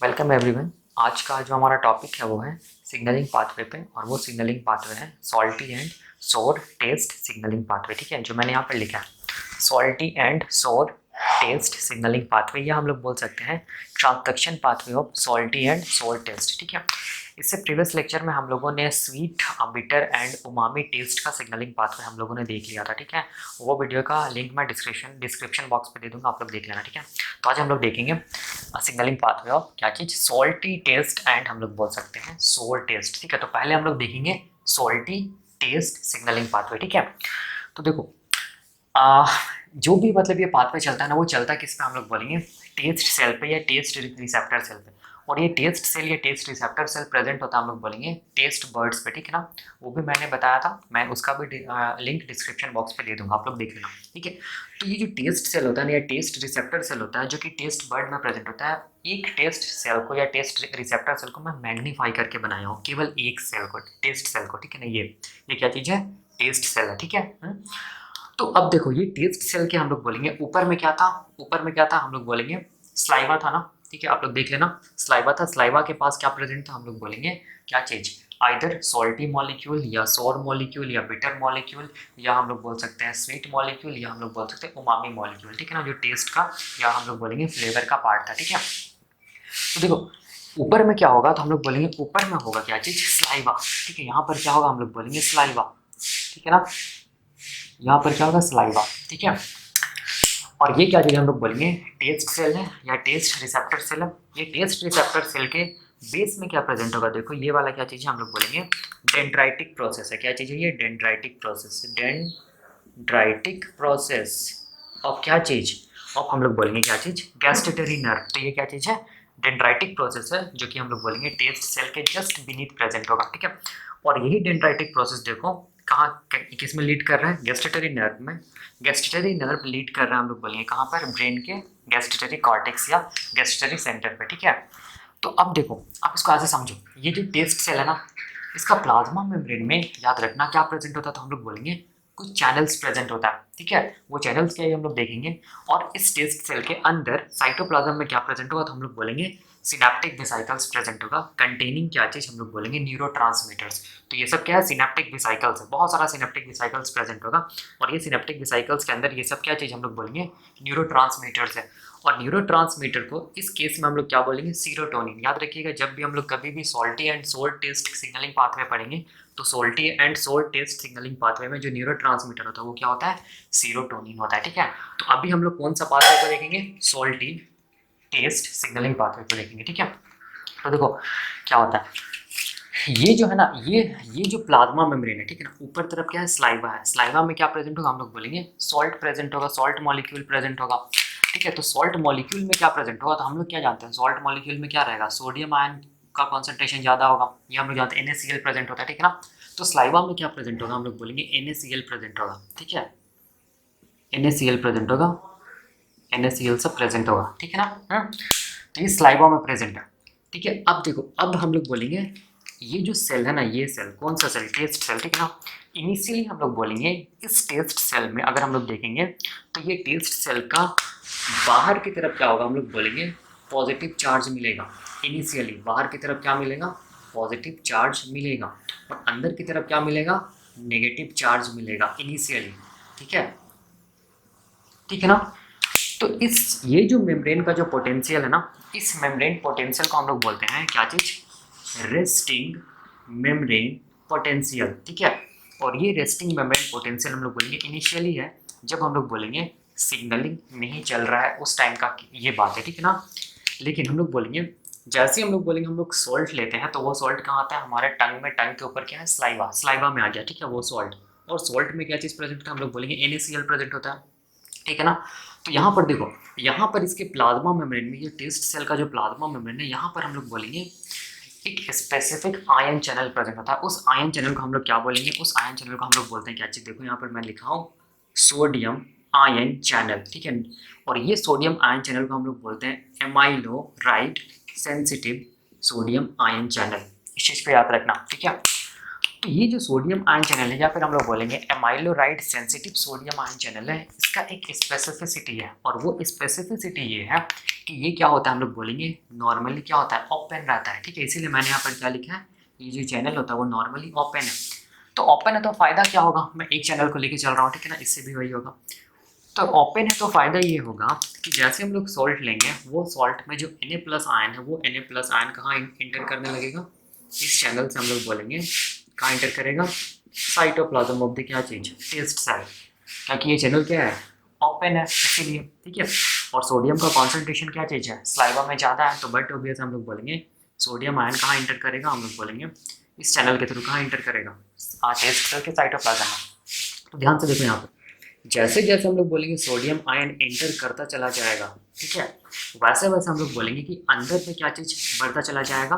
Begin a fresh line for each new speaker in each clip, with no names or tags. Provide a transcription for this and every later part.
Welcome everyone. आज का जो हमारा टॉपिक है वो है सिग्नलिंग पाथवे पे, और वो सिग्नलिंग पाथवे है salty and sour taste signalling pathway. ठीक है, जो मैंने यहाँ पर लिखा है salty and sour taste signalling pathway, या हम लोग बोल सकते हैं transduction pathway of salty and sour taste. ठीक है, इससे प्रीवियस लेक्चर में हम लोगों ने sweet, bitter and umami taste का सिग्नलिंग पाथवे हम लोगों ने देख लिया था। ठीक है, वो वीडियो का लिंक मैं डिस्क्रिप्शन बॉक्स पे दे दूंगा, आप लोग देख लेना। ठीक है, तो आज हम लोग देखेंगे सिग्नलिंग पाथवे ऑफ क्या चीज, सॉल्टी टेस्ट एंड हम लोग बोल सकते हैं सोर टेस्ट। ठीक है, तो पहले हम लोग देखेंगे सॉल्टी टेस्ट सिग्नलिंग पाथवे। ठीक है, तो देखो जो भी मतलब ये पाथवे चलता है ना, वो चलता है किस पे, हम लोग बोलेंगे टेस्ट सेल पे या टेस्ट रिसेप्टर सेल पे। और ये टेस्ट सेल या टेस्ट रिसेप्टर सेल प्रेजेंट होता है हम लोग बोलेंगे टेस्ट बर्ड्स पे। ठीक है ना, वो भी मैंने बताया था, मैं उसका भी लिंक डिस्क्रिप्शन बॉक्स पे दे दूंगा, आप लोग देख लेना। ठीक है, तो ये जो टेस्ट सेल होता है ना, या टेस्ट रिसेप्टर सेल होता है जो कि टेस्ट बर्ड में प्रेजेंट होता है, एक टेस्ट सेल को या टेस्ट रिसेप्टर सेल को मैं मैग्नीफाई करके बनाया हूँ, केवल एक सेल को, टेस्ट सेल को। ठीक है ना, ये क्या चीज़ है, टेस्ट सेल है। ठीक है, तो अब देखो ये टेस्ट सेल के हम लोग बोलेंगे ऊपर में क्या था, ऊपर में क्या था, हम लोग बोलेंगे स्लाइवा था ना। ठीक है, आप लोग देख लेना, स्लाइवा था, स्लाइवा के पास क्या प्रेजेंट था, हम लोग बोलेंगे क्या चीज, आइदर सॉल्टी मॉलिक्यूल या सोर मॉलिक्यूल या बिटर मॉलिक्यूल, या हम लोग बोल सकते हैं स्वीट मॉलिक्यूल, या हम लोग बोल सकते हैं उमामी मॉलिक्यूल। ठीक है ना, जो टेस्ट का या हम लोग बोलेंगे फ्लेवर का पार्ट था। ठीक है, तो देखो ऊपर में क्या होगा, तो हम लोग बोलेंगे ऊपर में होगा क्या चीज, स्लाइवा। ठीक है, यहाँ पर क्या होगा, हम लोग बोलेंगे स्लाइवा। ठीक है ना, यहाँ पर क्या होगा, स्लाइवा। ठीक है, और ये क्या चीज़ हम लोग बोलेंगे टेस्ट सेल है या टेस्ट रिसेप्टर सेल है। ये टेस्ट रिसेप्टर सेल के बेस में क्या प्रेजेंट होगा, देखो ये वाला क्या चीज़ है, हम लोग बोलेंगे डेंड्राइटिक प्रोसेस है। क्या चीज़ है ये, dendritic process, dendritic process of क्या चीज़, ऑफ हम लोग बोलेंगे क्या चीज़, गैस्टेटरी नर्व। तो ये क्या चीज़ है, डेंड्राइटिक प्रोसेस है, जो कि हम लोग बोलेंगे टेस्ट सेल के जस्ट बीनीथ प्रेजेंट होगा। ठीक है, और यही डेंड्राइटिक प्रोसेस देखो कहाँ, किस में लीड कर रहा है, गैस्टेटरी नर्व में। गैस्टेटरी नर्व लीड कर रहा है हम लोग बोलेंगे कहाँ पर, ब्रेन के गैस्टेटरी कॉर्टेक्स या गैस्टेटरी सेंटर पे। ठीक है, तो अब देखो, आप इसको ऐसे समझो, ये जो टेस्ट सेल है ना, इसका प्लाज्मा मेम्ब्रेन में याद रखना क्या प्रेजेंट होता है, तो हम लोग बोलेंगे कुछ चैनल्स प्रेजेंट होता है। ठीक है, वो चैनल्स क्या है हम लोग देखेंगे। और इस टेस्ट सेल के अंदर साइटोप्लाज्म में क्या प्रेजेंट होगा, तो हम लोग बोलेंगे सिनेप्टिक वेसिकल्स प्रेजेंट होगा, कंटेनिंग क्या चीज, हम लोग बोलेंगे न्यूरोट्रांसमीटर्स। तो ये सब क्या है, सिनेप्टिक वेसिकल्स है, बहुत सारा सिनेप्टिक वेसिकल्स प्रेजेंट होगा। और ये सिनेप्टिक वेसिकल्स के अंदर ये सब क्या चीज, हम लोग बोलेंगे न्यूरोट्रांसमीटर्स है। और न्यूरोट्रांसमीटर को इस केस में हम लोग क्या बोलेंगे, सीरोटोनिन। याद रखिएगा, जब भी हम लोग कभी भी salty and sour taste signalling pathway पढ़ेंगे, तो salty and sour taste signalling pathway में जो न्यूरोट्रांसमीटर होता है वो क्या होता है, सीरोटोनिन होता है। ठीक है, तो अभी हम लोग कौन सा पाथवे को देखेंगे, सॉल्टी टेस्ट सिग्नलिंग पाथवे को देखेंगे। ठीक है, तो देखो क्या होता है, ये जो है ना, ये जो प्लाज्मा मेम्ब्रेन है, ठीक है ना, ऊपर तरफ क्या है, स्लाइवा है। स्लाइवा में क्या प्रेजेंट होगा, हम लोग बोलेंगे सॉल्ट प्रेजेंट होगा, सॉल्ट मॉलिक्यूल प्रेजेंट होगा। ठीक है, तो सॉल्ट मॉलिक्यूल में क्या प्रेजेंट होगा, तो हम लोग क्या जानते हैं, सॉल्ट मॉलिक्यूल में क्या रहेगा, सोडियम आयन का कॉन्सेंट्रेशन ज़्यादा होगा, ये हम लोग जानते हैं, NaCl प्रेजेंट होता है। ठीक है ना, तो स्लाइवा में क्या प्रेजेंट होगा, हम लोग बोलेंगे NaCl प्रेजेंट होगा। ठीक है, NaCl प्रेजेंट होगा, NaCl सब प्रेजेंट होगा। ठीक है ना, तो ये स्लाइवा में प्रेजेंट है। ठीक है, अब देखो, अब हम लोग बोलेंगे ये जो सेल है ना, ये सेल कौन सा सेल, टेस्ट सेल। ठीक है ना, इनिशियली हम लोग बोलेंगे इस टेस्ट सेल में अगर हम लोग देखेंगे, तो ये टेस्ट सेल का बाहर की तरफ क्या होगा, हम लोग बोलेंगे पॉजिटिव चार्ज मिलेगा। इनिशियली बाहर की तरफ क्या मिलेगा, पॉजिटिव चार्ज मिलेगा, और अंदर की तरफ क्या मिलेगा, नेगेटिव चार्ज मिलेगा इनिशियली। ठीक है, ठीक है ना, तो इस ये जो मेम्ब्रेन का जो पोटेंशियल है ना, इस मेम्ब्रेन पोटेंशियल को हम लोग बोलते हैं क्या चीज, रेस्टिंग मेम्ब्रेन पोटेंशियल। ठीक है, और ये रेस्टिंग मेम्ब्रेन पोटेंशियल हम लोग बोलेंगे इनिशियली है, जब हम लोग बोलेंगे सिग्नलिंग नहीं चल रहा है उस टाइम का ये बात है। ठीक है ना, लेकिन हम लोग बोलेंगे जैसे हम लोग बोलेंगे, हम लोग सॉल्ट लेते हैं, तो वो सॉल्ट कहाँ आता है, हमारे टंग में, टंग के ऊपर क्या है, स्लाइवा, स्लाइवा में आ गया। ठीक है, वो सॉल्ट, और सॉल्ट में क्या चीज़ प्रेजेंट होता है, हम लोग बोलेंगे NaCl प्रेजेंट होता है। ठीक है ना, तो यहाँ पर देखो, यहाँ पर इसके प्लाज्मा मेम्ब्रेन में, ये टेस्ट सेल का जो प्लाज्मा मेम्ब्रेन है, यहाँ पर हम लोग बोलेंगे एक स्पेसिफिक आयन चैनल प्रेजेंट होता है। उस आयन चैनल को हम लोग क्या बोलेंगे, उस आयन चैनल को हम लोग बोलते हैं क्या चीज़, देखो यहाँ पर मैं लिखा हूँ सोडियम आयन चैनल। ठीक है, और ये सोडियम आयन चैनल को हम लोग बोलते हैं एमाइलोराइड सेंसिटिव सोडियम आयन चैनल। इस चीज़ पे याद रखना। ठीक है, तो ये जो सोडियम आयन चैनल है या फिर हम लोग बोलेंगे एमाइलोराइड सेंसिटिव सोडियम आयन चैनल है, इसका एक स्पेसिफिसिटी है और वो स्पेसिफिसिटी ये है कि ये क्या होता है, हम लोग बोलेंगे नॉर्मली क्या होता है, ओपन रहता है। ठीक है, इसीलिए मैंने यहाँ पर क्या लिखा है, ये जो चैनल होता है वो नॉर्मली ओपन है। तो ओपन है तो फायदा क्या होगा, मैं एक चैनल को लेके चल रहा हूँ, ठीक है ना, इससे भी वही होगा। तो ओपन है तो फायदा ये होगा कि जैसे हम लोग सॉल्ट लेंगे, वो सॉल्ट में जो Na+ आयन है, वो Na+ आयन कहाँ इंटर करने लगेगा, इस चैनल से हम लोग बोलेंगे कहाँ इंटर करेगा, साइटोप्लाज्म ऑफ द क्या चीज, टेस्ट सेल, क्योंकि ये चैनल क्या है, ओपन है इसीलिए। ठीक है, और सोडियम का कॉन्सेंट्रेशन क्या चीज है, स्लाइवा में ज़्यादा है, तो बट ऑब्वियस हम लोग बोलेंगे सोडियम आयन कहाँ इंटर करेगा, हम लोग बोलेंगे इस चैनल के थ्रू कहाँ इंटर करेगा, टेस्ट सेल के साइटोप्लाज्म में। तो ध्यान से देखो यहाँ पर, जैसे जैसे हम लोग बोलेंगे सोडियम आयन एंटर करता चला जाएगा, ठीक है, वैसे वैसे हम लोग बोलेंगे कि अंदर में क्या चीज़ बढ़ता चला जाएगा,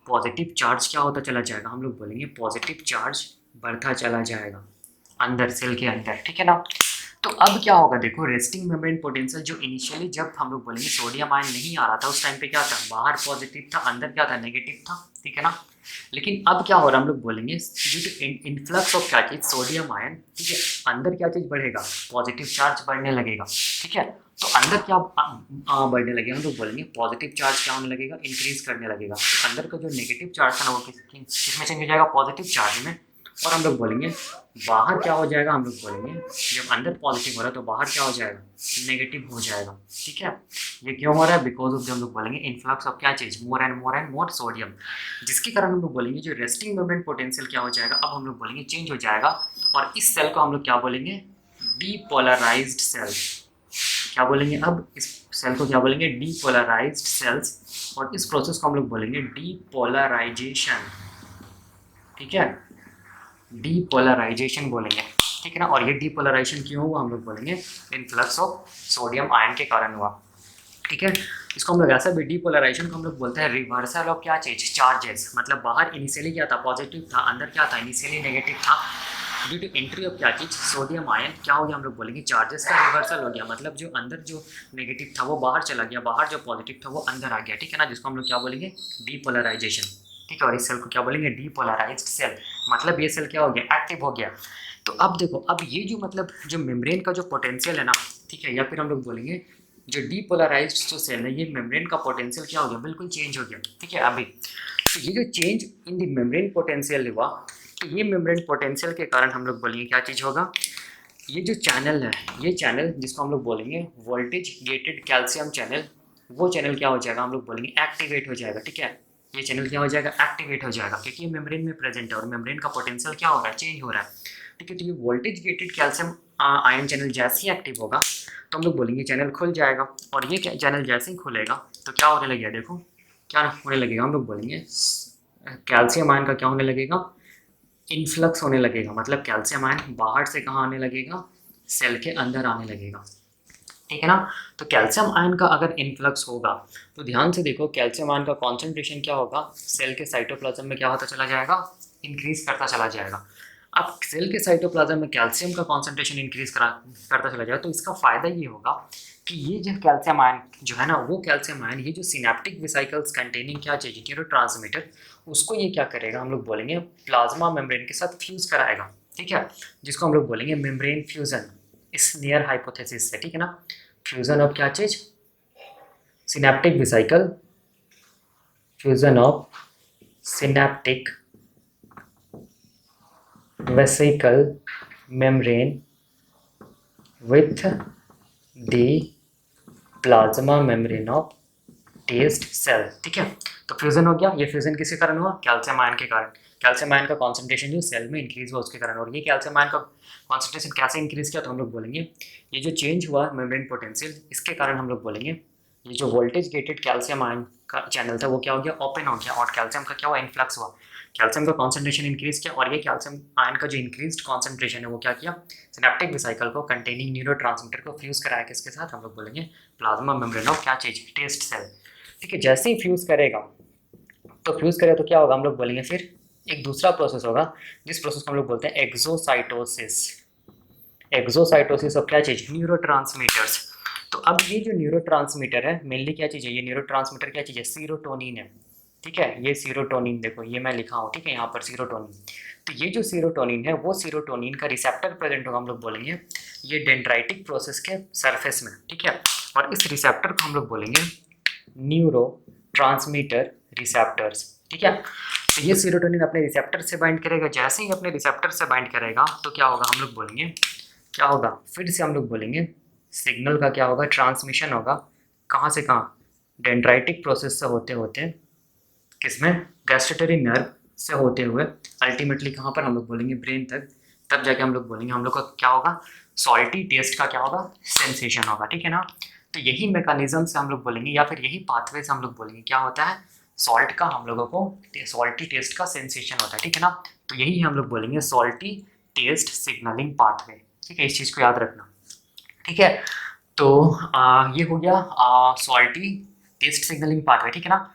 पॉजिटिव चार्ज क्या होता चला जाएगा, हम लोग बोलेंगे पॉजिटिव चार्ज बढ़ता चला जाएगा अंदर, सेल के अंदर। ठीक है ना। तो अब क्या होगा, देखो रेस्टिंग मेम्ब्रेन पोटेंशियल जो इनिशियली जब हम लोग बोलेंगे सोडियम आयन नहीं आ रहा था, उस टाइम पे क्या था, बाहर पॉजिटिव था, अंदर क्या था, नेगेटिव था। ठीक है ना। लेकिन अब क्या हो रहा है, हम लोग बोलेंगे ड्यू टू इन्फ्लक्स ऑफ क्या चीज, सोडियम आयन, ठीक है, अंदर क्या चीज बढ़ेगा, पॉजिटिव चार्ज बढ़ने लगेगा। ठीक है, तो अंदर क्या बढ़ने लगेगा, हम लोग बोलेंगे पॉजिटिव चार्ज क्या होने लगेगा, इंक्रीज करने लगेगा। तो अंदर का जो नेगेटिव चार्ज था ना, वो किसमें चेंज हो जाएगा, पॉजिटिव चार्ज में। और हम लोग बोलेंगे बाहर क्या हो जाएगा, हम लोग बोलेंगे जब अंदर पॉजिटिव हो रहा है तो बाहर क्या हो जाएगा, नेगेटिव हो जाएगा। ठीक है, ये क्यों हो रहा है, बिकॉज ऑफ हम लोग बोलेंगे इन्फ्लक्स ऑफ क्या चीज, मोर एंड मोर सोडियम, जिसके कारण हम लोग बोलेंगे जो रेस्टिंग मोमेंट पोटेंशियल क्या हो जाएगा, अब हम लोग बोलेंगे चेंज हो जाएगा। और इस सेल को हम लोग क्या बोलेंगे, डीपोलराइज्ड सेल। क्या बोलेंगे, अब इस सेल को क्या बोलेंगे, डीपोलराइज्ड सेल्स। और इस प्रोसेस को हम लोग बोलेंगे डीपोलराइजेशन। ठीक है, डीपोलराइजेशन बोलेंगे। ठीक है ना। और ये डीपोलराइजेशन क्यों हुआ, हम लोग बोलेंगे इन्फ्लक्स ऑफ सोडियम आयन के कारण हुआ। ठीक है, इसको हम लोग ऐसा भी, डीपोलराइजेशन को हम लोग बोलते हैं रिवर्सल ऑफ क्या चीज, चार्जेस। मतलब बाहर इनिशियली क्या था, पॉजिटिव था, अंदर क्या था, इनिशियली नेगेटिव था। ड्यू टू एंट्री ऑफ क्या चीज, सोडियम आयन, क्या हो गया, हम लोग बोलेंगे चार्जेस का रिवर्सल हो गया। मतलब जो अंदर जो नेगेटिव था वो बाहर चला गया, बाहर जो पॉजिटिव था वो अंदर आ गया। ठीक है ना, जिसको हम लोग क्या बोलेंगे, डीपोलराइजेशन। ठीक है, और इस सेल को क्या बोलेंगे, डीपोलराइज्ड सेल। मतलब ये सेल क्या हो गया, एक्टिव हो गया। तो अब देखो, अब ये जो मतलब जो मेम्ब्रेन का जो पोटेंशियल है ना, ठीक है, या फिर हम लोग बोलेंगे जो डीपोलराइज्ड जो सेल है, ये मेम्ब्रेन का पोटेंशियल क्या हो गया, बिल्कुल चेंज हो गया। ठीक है, अभी तो ये जो change in the membrane potential हुआ, तो ये मेम्ब्रेन पोटेंशियल के कारण हम लोग बोलेंगे क्या चीज़ होगा, ये जो चैनल है, ये चैनल जिसको हम लोग बोलेंगे वोल्टेज गेटेड कैल्शियम चैनल, वो चैनल क्या हो जाएगा, हम लोग बोलेंगे एक्टिवेट हो जाएगा। ठीक है, ये चैनल क्या हो जाएगा, एक्टिवेट हो जाएगा, क्योंकि ये मेम्ब्रेन में प्रेजेंट है और मेम्ब्रेन का पोटेंशियल क्या हो रहा है, चेंज हो रहा है। ठीक है, तो ये voltage gated calcium ion channel जैसे ही एक्टिव होगा तो हम लोग बोलेंगे चैनल खुल जाएगा। और ये चैनल जैसे ही खुलेगा तो क्या होने लगेगा, देखो क्या होने लगेगा, हम लोग बोलेंगे कैल्शियम आयन का क्या होने लगेगा, इन्फ्लक्स होने लगेगा। मतलब कैल्शियम आयन बाहर से कहाँ आने लगेगा, सेल के अंदर आने लगेगा। ठीक है ना। तो कैल्शियम आयन का अगर इन्फ्लक्स होगा तो ध्यान से देखो, कैल्शियम आयन का कॉन्सेंट्रेशन क्या होगा, सेल के साइटोप्लाज्म में क्या होता चला जाएगा, इंक्रीज करता चला जाएगा। अब सेल के साइटोप्लाज्म में कैल्शियम का कॉन्सेंट्रेशन इंक्रीज करता चला जाएगा, तो इसका फायदा ये होगा कि ये जो कैल्शियम आयन जो है ना, वो कैल्शियम आयन ये जो सिनेप्टिक वेसिकल्स कंटेनिंग क्या चाहिए, न्यूरोट्रांसमीटर, उसको ये क्या करेगा, हम लोग बोलेंगे प्लाज्मा मेम्ब्रेन के साथ फ्यूज कराएगा। ठीक है, जिसको हम लोग बोलेंगे मेम्ब्रेन फ्यूजन, इस नियर हाइपोथेसिस से। ठीक है ना, फ्यूजन ऑफ क्या चीज, synaptic vesicle, fusion of synaptic vesicle membrane with the plasma membrane of taste cell. ठीक है, तो फ्यूजन हो गया। ये फ्यूजन किसके कारण हुआ, कैल्शियम आयन के कारण। कैल्शियम आयन का कॉन्सेंट्रेशन जो सेल में इंक्रीज हुआ उसके कारण। और ये कैल्शियम आयन का कॉन्सेंट्रेशन कैसे इंक्रीज किया, तो हम लोग बोलेंगे ये जो चेंज हुआ मेम्ब्रेन पोटेंशियल, इसके कारण हम लोग बोलेंगे ये जो वोल्टेज गेटेड कैल्शियम आयन का चैनल था वो क्या हो गया, ओपन हो गया। और कैल्शियम का क्या हुआ, इन्फ्लक्स हुआ, कैल्शियम का कॉन्सेंट्रेशन इंक्रीज किया। और ये कैल्शियम आयन का जो इंक्रीज कॉन्सेंट्रेशन है वो क्या किया, सिनेप्टिक वेसिकल को कंटेनिंग न्यूरोट्रांसमीटर को फ्यूज कराया किसके साथ, हम लोग बोलेंगे प्लाज्मा मेम्ब्रेन ऑफ क्या चीज, टेस्ट सेल। ठीक है, जैसे ही फ्यूज करेगा तो फ्यूज करे तो क्या होगा, हम लोग बोलेंगे फिर एक दूसरा प्रोसेस होगा, जिस प्रोसेस को हम लोग बोलते हैं एक्सोसाइटोसिस। एक्सोसाइटोसिस ऑफ क्या चीज, न्यूरोट्रांसमीटर्स। तो अब ये जो न्यूरोट्रांसमीटर है मेनली क्या चीज़ है, ये न्यूरोट्रांसमीटर क्या चीज़ है, सीरोटोनिन है। ठीक है, ये सीरोटोनिन देखो, ये मैं लिखा हूँ, ठीक है, यहाँ पर सीरोटोनिन। तो ये जो सीरोटोनिन है वो सीरोटोनिन का रिसेप्टर प्रेजेंट होगा, हम लोग बोलेंगे ये डेंड्राइटिक प्रोसेस के सरफेस में, ठीक है। और इस रिसेप्टर को हम लोग बोलेंगे न्यूरो ट्रांसमीटर रिसेप्टर्स, ठीक है। तो ये सीरोटोनिन अपने रिसेप्टर से बाइंड करेगा, जैसे ही अपने रिसेप्टर से बाइंड करेगा तो क्या होगा, हम लोग बोलेंगे क्या होगा, फिर से हम लोग बोलेंगे सिग्नल का क्या होगा, ट्रांसमिशन होगा। कहाँ से कहाँ, डेंड्राइटिक प्रोसेस से होते होते किसमें, गैस्ट्रेटरी नर्व से होते हुए अल्टीमेटली कहाँ पर, हम लोग बोलेंगे ब्रेन तक। तब जाके हम लोग बोलेंगे, हम लोग का क्या होगा, सॉल्टी टेस्ट का क्या होगा, सेंसेशन होगा, ठीक है ना। तो यही मैकेनिज्म से हम लोग बोलेंगे, या फिर यही पाथवे से हम लोग बोलेंगे क्या होता है, सॉल्ट का हम लोगों को सॉल्टी टेस्ट का सेंसेशन होता है, ठीक है ना। तो यही हम लोग बोलेंगे सॉल्टी टेस्ट सिग्नलिंग पाथवे, ठीक है, इस चीज़ को याद रखना, ठीक है। तो ये हो गया सॉल्टी टेस्ट सिग्नलिंग पाथवे, ठीक है ना।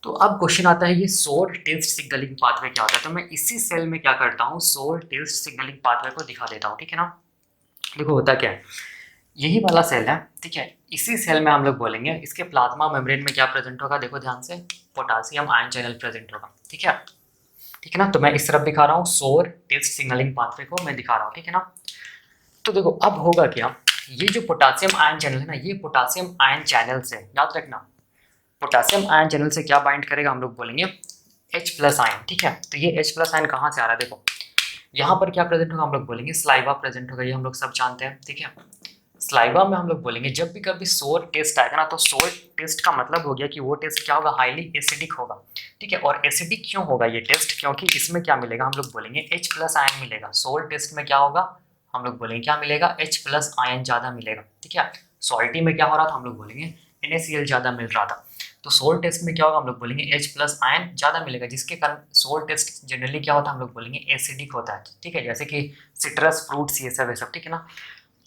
तो अब क्वेश्चन आता है, ये सोर टेस्ट सिग्नलिंग पाथवे क्या होता है। तो मैं इसी सेल में क्या करता हूँ, सोर टेस्ट सिग्नलिंग पाथवे को दिखा देता हूँ, ठीक है ना। देखो होता क्या है, यही वाला सेल है, ठीक है। इसी सेल में हम लोग बोलेंगे इसके प्लाज्मा मेम्ब्रेन में क्या प्रेजेंट होगा, देखो ध्यान से, पोटासियम आयन चैनल प्रेजेंट होगा, ठीक है, ठीक है ना। तो मैं इस तरफ दिखा रहा हूँ, सोर टेस्ट सिग्नलिंग पाथवे को मैं दिखा रहा हूँ, ठीक है ना। तो देखो अब होगा क्या, ये जो पोटासियम आयन चैनल है ना, ये पोटासियम आयन चैनल से, याद रखना, पोटासियम आयन चैनल से क्या बाइंड करेगा, हम लोग बोलेंगे H प्लस आयन, ठीक है। तो ये H प्लस आयन कहाँ से आ रहा है, देखो यहाँ पर क्या प्रेजेंट होगा, हम लोग बोलेंगे स्लाइवा प्रेजेंट होगा, ये हम लोग सब जानते हैं, ठीक है। स्लाइवा में हम लोग बोलेंगे जब भी कभी सोर टेस्ट आएगा ना, तो सोर टेस्ट का मतलब हो गया कि वो टेस्ट क्या होगा, हाईली एसिडिक होगा, ठीक है। और एसिडिक क्यों होगा ये टेस्ट, क्योंकि इसमें क्या मिलेगा, हम लोग बोलेंगे H प्लस आयन मिलेगा। सोर टेस्ट में क्या होगा, हम लोग बोलेंगे क्या मिलेगा, H प्लस आयन ज़्यादा मिलेगा, ठीक है। सॉल्टी में क्या हो रहा था, हम लोग बोलेंगे NaCl ज़्यादा मिल रहा था। तो सोल टेस्ट में क्या होगा, हम लोग बोलेंगे H प्लस आयन ज़्यादा मिलेगा, जिसके कारण सोल टेस्ट जनरली क्या होता है, हम लोग बोलेंगे एसिडिक होता है, ठीक है। जैसे कि सिट्रस फ्रूट्स ये सब ठीक है ना।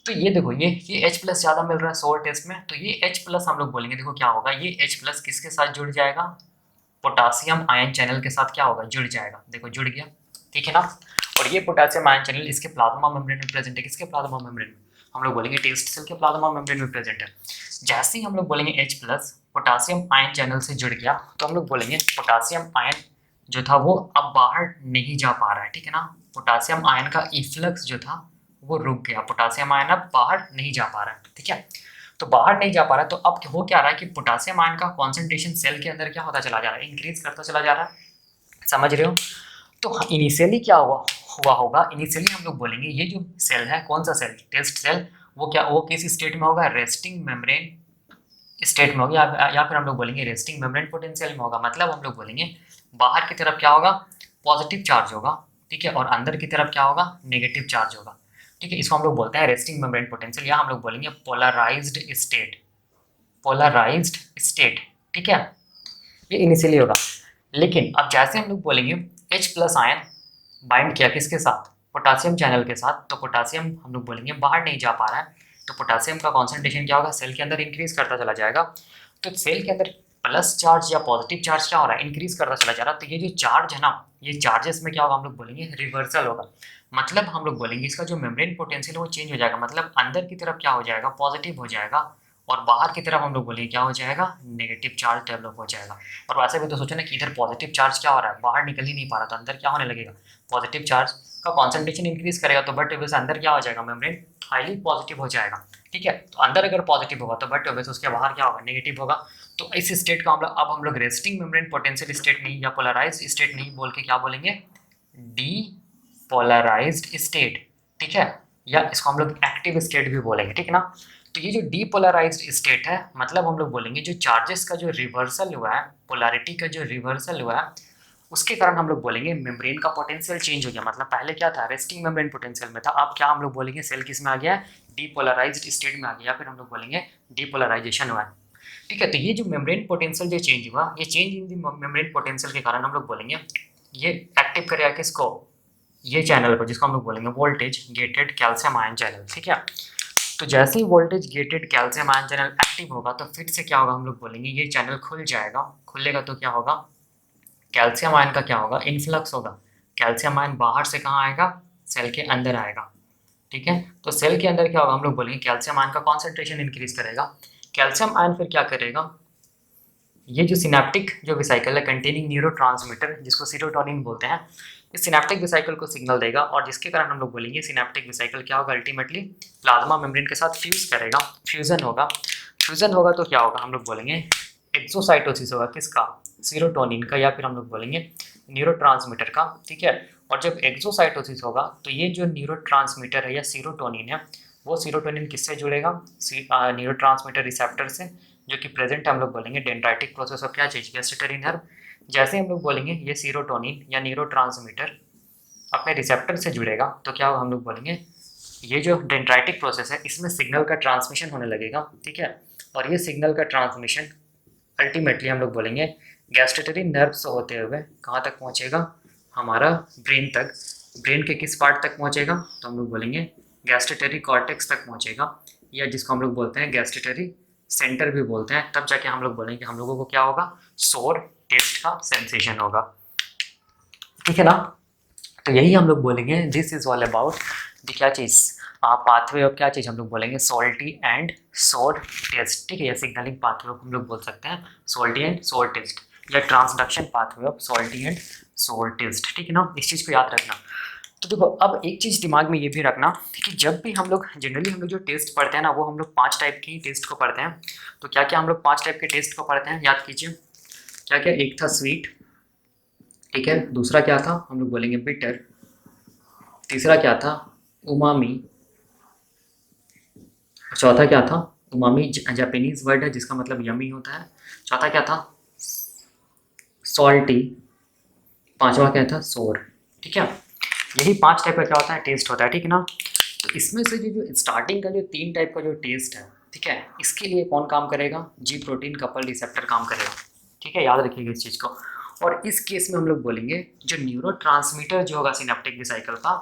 तो ये देखो, ये H प्लस ज़्यादा मिल रहा है सोल टेस्ट में, तो ये H प्लस हम लोग बोलेंगे, देखो क्या होगा, ये H प्लस किसके साथ जुड़ जाएगा, पोटासियम आयन चैनल के साथ क्या होगा, जुड़ जाएगा, देखो जुड़ गया, ठीक है ना। और ये पोटासियम आयन चैनल इसके प्लाज्मा मेम्ब्रेन में प्रेजेंट है, किसके प्लाज्मा मेम्ब्रेन में, हम लोग बोलेंगे टेस्ट सेल के प्लाज्मा मेम्ब्रेन में प्रेजेंट है। जैसे ही हम लोग बोलेंगे H plus potassium ion channel से जुड़ गया, तो हम लोग बोलेंगे पोटासियम आयन जो था वो अब बाहर नहीं जा पा रहा है, ठीक है ना। पोटासियम आयन का इफ्लक्स जो था वो रुक गया, पोटासियम आयन अब बाहर नहीं जा पा रहा है, ठीक है। तो बाहर नहीं जा पा रहा है, तो अब हो क्या रहा है कि पोटासियम आयन का कॉन्सेंट्रेशन सेल के अंदर क्या होता चला जा रहा है, इंक्रीज करता चला जा रहा है, समझ रहे हो। तो इनिशियली क्या हुआ होगा, इनिशियली हम लोग बोलेंगे ये जो सेल है, कौन सा सेल, टेस्ट सेल, वो किस स्टेट में होगा, रेस्टिंग मेम्ब्रेन स्टेट में होगा, या फिर हम लोग बोलेंगे रेस्टिंग मेम्ब्रेन पोटेंशियल में होगा। मतलब हम लोग बोलेंगे बाहर की तरफ क्या होगा, पॉजिटिव चार्ज होगा, ठीक है, और अंदर की तरफ क्या होगा, नेगेटिव चार्ज होगा, ठीक है। इसको हम लोग बोलते हैं रेस्टिंग मेम्ब्रेन पोटेंशियल, या हम लोग बोलेंगे पोलराइज्ड स्टेट, पोलराइज्ड स्टेट, ठीक है। ये इनिशियली होगा, लेकिन अब जैसे हम लोग बोलेंगे H प्लस आयन बाइंड किया किसके साथ, पोटासियम चैनल के साथ, तो पोटासियम हम लोग बोलेंगे बाहर नहीं जा पा रहा है, तो पोटासियम का कॉन्सेंट्रेशन क्या होगा, सेल के अंदर इंक्रीज करता चला जाएगा। तो सेल के अंदर प्लस चार्ज या पॉजिटिव चार्ज क्या हो रहा है, इंक्रीज करता चला जा रहा है। तो ये जो चार्ज है ना, ये चार्जेस में क्या होगा, हम लोग बोलेंगे रिवर्सल होगा। मतलब हम लोग बोलेंगे इसका जो मेम्ब्रेन पोटेंशियल है वो चेंज हो जाएगा, मतलब अंदर की तरफ क्या हो जाएगा, पॉजिटिव हो जाएगा, और बाहर की तरफ हम लोग बोलेंगे क्या हो जाएगा, नेगेटिव चार्ज डेवलप हो जाएगा। और वैसे भी तो सोचो ना कि इधर पॉजिटिव चार्ज क्या हो रहा है, बाहर निकल ही नहीं पा रहा, तो अंदर क्या होने लगेगा, पॉजिटिव चार्ज का कॉन्सेंट्रेशन इंक्रीज करेगा, तो बट से अंदर क्या हो जाएगा, मेम्ब्रेन हाईली पॉजिटिव हो जाएगा, ठीक है। तो अंदर अगर पॉजिटिव होगा तो बट उसके बाहर क्या होगा, नेगेटिव होगा। तो इस स्टेट का अब हम लोग रेस्टिंग मेम्ब्रेन पोटेंशियल स्टेट नहीं या पोलराइज्ड स्टेट नहीं बोल के क्या बोलेंगे, डी पोलराइज्ड स्टेट, ठीक है, या इसको हम लोग एक्टिव स्टेट भी बोलेंगे, ठीक है ना। तो ये जो डीपोलराइज्ड स्टेट है, मतलब हम लोग बोलेंगे जो चार्जेस का जो रिवर्सल हुआ है, पोलैरिटी का जो रिवर्सल हुआ है, उसके कारण हम लोग बोलेंगे मेम्ब्रेन का पोटेंशियल चेंज हो गया। मतलब पहले क्या था, रेस्टिंग मेम्ब्रेन पोटेंशियल में था, अब क्या हम लोग बोलेंगे, सेल किस में आ गया है, डीपोलराइज्ड स्टेट में आ गया, या फिर हम लोग बोलेंगे डीपोलराइजेशन हुआ है, ठीक है। तो ये जो मेम्ब्रेन पोटेंशियल जो चेंज हुआ, ये change in the membrane potential के कारण हम लोग बोलेंगे ये एक्टिव करेगा किसको, ये चैनल को, जिसको हम लोग बोलेंगे voltage gated calcium ion channel, ठीक है। तो जैसे ही voltage gated calcium ion channel active होगा, तो फिर से क्या होगा, हम लोग बोलेंगे ये चैनल खुल जाएगा, खुलेगा तो क्या होगा, कैल्शियम आयन का क्या होगा, इन्फ्लक्स होगा। कैल्शियम आयन बाहर से कहाँ आएगा, सेल के अंदर आएगा, ठीक है। तो सेल के अंदर क्या होगा, हम लोग बोलेंगे कैल्शियम आयन का कॉन्सेंट्रेशन इंक्रीज करेगा। कैल्शियम आयन फिर क्या करेगा, ये जो सिनेप्टिक जो वेसिकल है कंटेनिंग न्यूरोट्रांसमीटर जिसको सीरोटोनिन बोलते हैं, इस सिनेप्टिक वेसिकल को सिग्नल देगा और जिसके कारण हम लोग बोलेंगे सिनेप्टिक वेसिकल क्या होगा, अल्टीमेटली प्लाज्मा मेम्ब्रेन के साथ फ्यूज करेगा, फ्यूजन होगा। फ्यूजन होगा तो क्या होगा, हम लोग बोलेंगे एक्सोसाइटोसिस होगा, किसका, सीरोटोनिन का, या फिर हम लोग बोलेंगे न्यूरोट्रांसमीटर का, ठीक है। और जब एक्सोसाइटोसिस होगा तो ये जो न्यूरोट्रांसमीटर है या सीरोटोनिन है, वो सीरोटोनिन किससे जुड़ेगा, न्यूरोट्रांसमीटर रिसेप्टर से, जो कि प्रेजेंट हम लोग बोलेंगे डेंड्राइटिक प्रोसेस ऑफ क्या चीज, गैस्ट्रेटरी नर्व। जैसे हम लोग बोलेंगे ये सीरोटोनिन या न्यूरोट्रांसमीटर अपने रिसेप्टर से जुड़ेगा तो क्या होगा, हम लोग बोलेंगे ये जो डेंड्राइटिक प्रोसेस है इसमें सिग्नल का ट्रांसमिशन होने लगेगा, ठीक है। और ये सिग्नल का ट्रांसमिशन अल्टीमेटली हम लोग बोलेंगे गैस्ट्रेटरी नर्व से होते हुए कहाँ तक पहुँचेगा, हमारा ब्रेन तक। ब्रेन के किस पार्ट तक पहुँचेगा, तो हम लोग बोलेंगे गैस्ट्रेटरी कॉर्टेक्स तक पहुँचेगा, या जिसको हम लोग बोलते हैं गैस्ट्रेटरी सेंटर भी बोलते हैं। तब जाके हम लोग बोलेंगे हम लोगों को क्या होगा, सोर टेस्ट का सेंसेशन होगा, ठीक है ना। तो यही हम लोग बोलेंगे this is all about the क्या चीज़, पाथवे ऑफ क्या चीज़, हम लोग बोलेंगे सॉल्टी एंड सोर टेस्ट, ठीक है। या सिग्नलिंग पाथवे ऑफ हम लोग बोल सकते हैं सॉल्टी एंड सोर टेस्ट, या transduction pathway of salty and sour taste, ठीक है ना। इस चीज़ को याद रखना। तो देखो अब एक चीज़ दिमाग में ये भी रखना कि जब भी हम लोग जनरली हम लोग जो टेस्ट पढ़ते हैं ना, वो हम लोग 5 टाइप के टेस्ट को पढ़ते हैं। तो क्या क्या हम लोग 5 टाइप के टेस्ट को पढ़ते हैं, याद कीजिए। क्या क्या, एक था स्वीट, ठीक है। दूसरा क्या था, हम लोग बोलेंगे बिटर। तीसरा क्या था, उमामी। चौथा क्या था, उमामी जापानीज वर्ड है जिसका मतलब यमी होता है। चौथा क्या था, सॉल्टी। पांचवा क्या था, सोर, ठीक है। यही 5 टाइप का क्या होता है, टेस्ट होता है, ठीक है ना। तो इसमें से जो स्टार्टिंग का जो 3 टाइप का जो टेस्ट है, ठीक है, इसके लिए कौन काम करेगा, जी प्रोटीन कपल रिसेप्टर काम करेगा, ठीक है। याद रखिएगा इस चीज़ को। और इस केस में हम लोग बोलेंगे जो न्यूरोट्रांसमीटर जो होगा सिनेप्टिक वेसिकल का,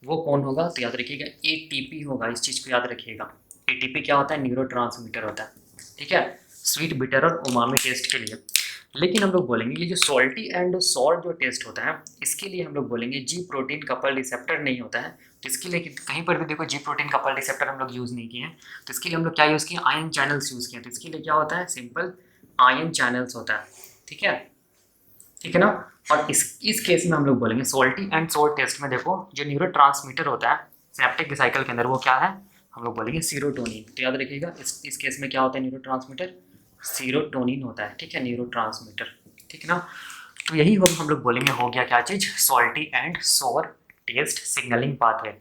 वो कौन होगा, तो याद रखिएगा एटीपी होगा। इस चीज़ को याद रखिएगा, एटीपी क्या होता है, न्यूरोट्रांसमीटर होता है, ठीक है। स्वीट, बिटर और उमामी टेस्ट के लिए। लेकिन हम लोग बोलेंगे ये जो सॉल्टी एंड सॉल्ट जो टेस्ट होता है, इसके लिए हम लोग बोलेंगे जी प्रोटीन कपल रिसेप्टर नहीं होता है। तो इसके लिए कहीं पर भी देखो जी प्रोटीन कपल रिसेप्टर हम लोग यूज़ नहीं किए हैं। तो इसके लिए हम लोग क्या यूज़ किए, आयन चैनल्स यूज़ किए। तो इसके लिए क्या होता है, सिंपल आयन चैनल्स होता है, ठीक है, ठीक है ना। और इस केस में हम लोग बोलेंगे सॉल्टी एंड सोल्ट टेस्ट में देखो जो न्यूरोट्रांसमीटर होता है सिनेप्टिक वेसिकल के अंदर, वो क्या है, हम लोग बोलेंगे सीरोटोनिन। तो याद रखिएगा इस केस में क्या होता है, न्यूरोट्रांसमीटर सीरोटोनिन होता है, ठीक है, न्यूरोट्रांसमीटर, ठीक है ना। तो यही हम लोग बोलेंगे हो गया क्या चीज़, salty and sour taste signalling pathway,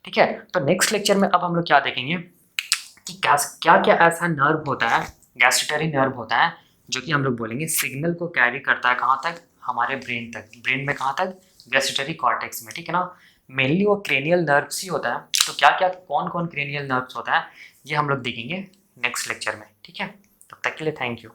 ठीक है। तो नेक्स्ट लेक्चर में अब हम लोग क्या देखेंगे कि क्या क्या क्या ऐसा नर्व होता है, गैस्ट्रेटरी नर्व होता है, जो कि हम लोग बोलेंगे सिग्नल को कैरी करता है कहाँ तक, हमारे ब्रेन तक। ब्रेन में कहाँ तक, गैस्ट्रेटरी कॉर्टेक्स में, ठीक है ना। मेनली वो क्रेनियल नर्व्स ही होता है। तो क्या क्या कौन कौन क्रेनियल नर्व्स होता है, ये हम लोग देखेंगे नेक्स्ट लेक्चर में, ठीक है। तब तक के लिए थैंक यू।